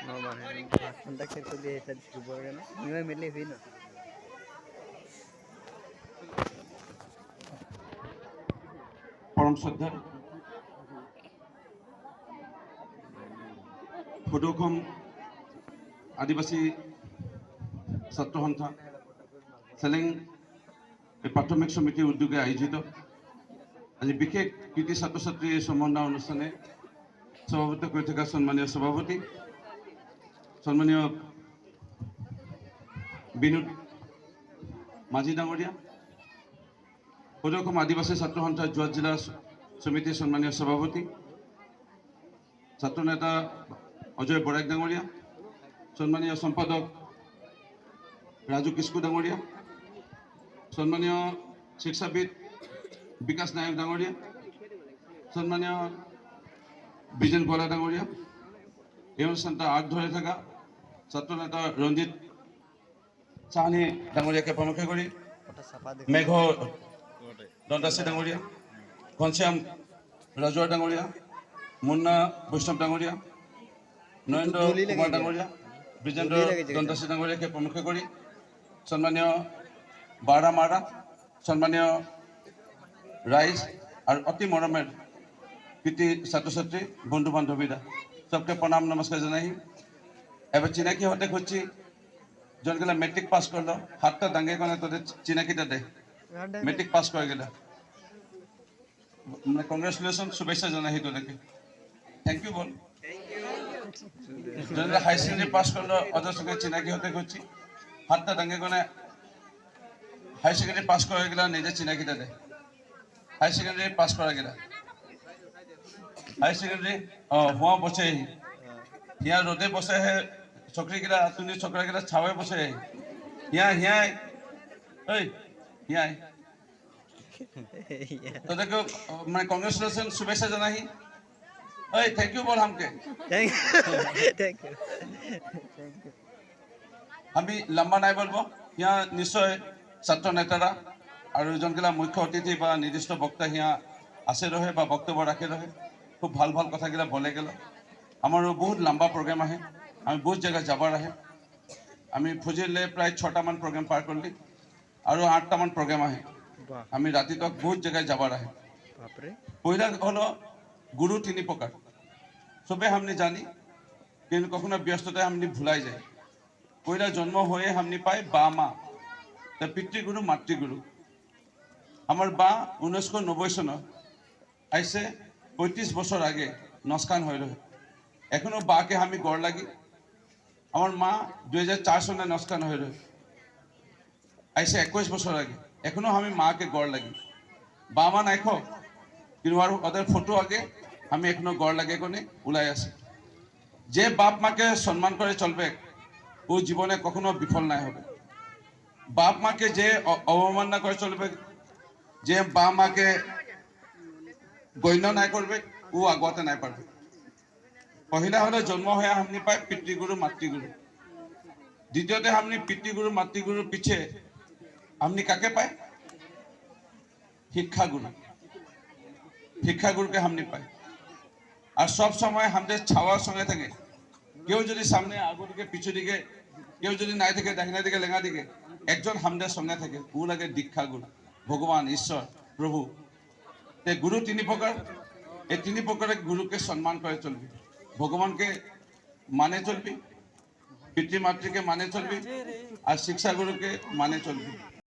No, man, contact ko di sa Subo na. Hindi may live no. পরম শ্রদ্ধা ফটোকম আদিবাসী ছাত্র সন্থা চেলেং প্ৰাথমিক সমিতিৰ উদ্যোগে আয়োজিত আজি বিশেষ কৃতি ছাত্ৰ ছাত্ৰী সম্বন্ধ অনুষ্ঠানে সভাপতি কৰি থকা সন্মানীয় সভাপতি সন্মানীয় বিনোদ মাঝি ডাঙৰীয়া ফটোকম আদিবাসী ছাত্ৰ সন্থা যোৰহাট জিলা সমিতিৰ সন্মানীয় সভাপতি ছাত্ৰ নেতা অজয় বৰাক ডাঙৰীয়া সন্মানীয় সম্পাদক ৰাজু কিস্কু ডাঙৰীয়া সন্মানীয় শিক্ষাবিদ বিকাশ নায়ক ডাঙৰীয়া সন্মানীয় বিজেন গোৱালা ডাঙৰীয়া এই অনুষ্ঠানটা আগ ধৰি থকা ছাত্ৰ নেতা ৰঞ্জিত চাহানী ডাঙৰীয়াকে প্ৰমুখ কৰি মেঘ দণ্ডাচী ডাঙৰীয়া ঘনশ্যাম ৰাজুৱা ডাঙৰীয়া মুন্না বৈষ্ণৱ ডাঙৰীয়া নৰেন্দ্ৰ কুমাৰ ডাঙৰীয়া বিজেন্দ্ৰ দণ্ডাচী ডাঙৰীয়াকে প্ৰমুখ কৰি সন্মানীয় বাৰা মাৰা সন্মানীয় রাইজ আর অতি মরমের কৃতি ছাত্র ছাত্রী বন্ধু বান্ধবীরা সবকে প্রণাম নমস্কার জানাই এবার চিনাকি হতে খুঁজছি জনগুলা মেট্রিক পাস করলো হাতটা দাঙ্গে কোনে তোদের চিনাকিটা দে মেট্রিক পাস করে গেলা মানে কংগ্রেচুলেশন শুভেচ্ছা জানাই তোদেরকে থ্যাংক ইউ বল জনগুলা হাই সেকেন্ডারি পাস করলো ওদের সঙ্গে চিনাকি হতে খুঁজছি হাতটা দাঙ্গে কোনে হাই সেকেন্ডারি পাস করে গেলা নিজে চিনাকিটা দে হাই সেকেন্ডারি পাস করা গেলা হাই সেকেন্ডারি হুয়া বসে হিয়া রোদে বসে হে छोकरी गिरा तुनी छोकरा गिरा छावे बसे हिया हिया ओए हिया तो देखो मैं कांग्रेचुलेशन शुभेच्छा जनाही ओए थैंक यू बोल हमके थैंक यू আমি লম্বা নাই বলবো হিয়া নিশ্চয় ছাত্র নেতারা আর জনগুলা মুখ্য অতিথি বা নির্দিষ্ট বক্তা হিয়া আছে রহে বা বক্তব্য রাখে রহে খুব ভাল ভাল কথাগুলা বলে গেল আমারও বহুত লম্বা প্রোগ্রাম আহে আমি বহুত জায়গা যাবার আহে আমি ফুজিলে প্রায় 6টা মান প্রোগ্রাম পার করলি আর 8টা মান প্রোগ্রাম আহে আমি রাতি তক বহুত জায়গায় যাবার আহে পয়লা হলো গুরু তিনি প্রকার সবে हमने জানি কিন্তু কখনো ব্যস্ততায় हमने ভুলাই যায় পয়লা জন্ম হয়ে हमने পাই বা মা তা পিতৃগুরু মাতৃগুরু আমার বা 1990 সনত আইসে 35 বছর আগে নস্কান হয়ে রহে এখনো বাকে আমি গড় লাগি আমার মা 2004 সনে নস্কান হয়ে রহে আইসে 21 বছর আগে এখনো আমি মাকে গড় লাগি বা মা নাইখো কিন্তু আর ওদের ফটো আগে আমি এখনো গড় লাগে কোনে উলাই আছে যে বাপ মাকে সম্মান করে চলবে ও জীবনে কখনো বিফল নাই হবে বাপ মাকে যে অবমাননা করে চলবে যে বা মাকে গণ্য নাই করবে ও আগতে নাই পারবে পহিলা হলে জন্ম হয়ে हमने পায় পিতৃগুরু মাতৃগুরু দ্বিতীয়তে हमने পিতৃগুরু মাতৃগুরুর পিছে हमने কাকে পায় শিক্ষাগুরুকে हमने পায় আর সব সময় আমাদের ছাওয়ার সঙ্গে থাকে কেউ যদি সামনে আগু দিকে পিছু দিকে কেউ যদি নাই থাকে দাহিনা দিকে লেঙা দিকে একজন আমাদের সঙ্গে থাকে ও লাগে দীক্ষাগুরু ভগবান ঈশ্বর প্রভু তে গুরু তিনি প্রকার এই তিনি প্রকারের গুরুকে সম্মান করে চলবি ভগবানকে মানে চলবি পিতৃমাতৃকে মানে চলবি আর শিক্ষাগুরুকে মানে চলবি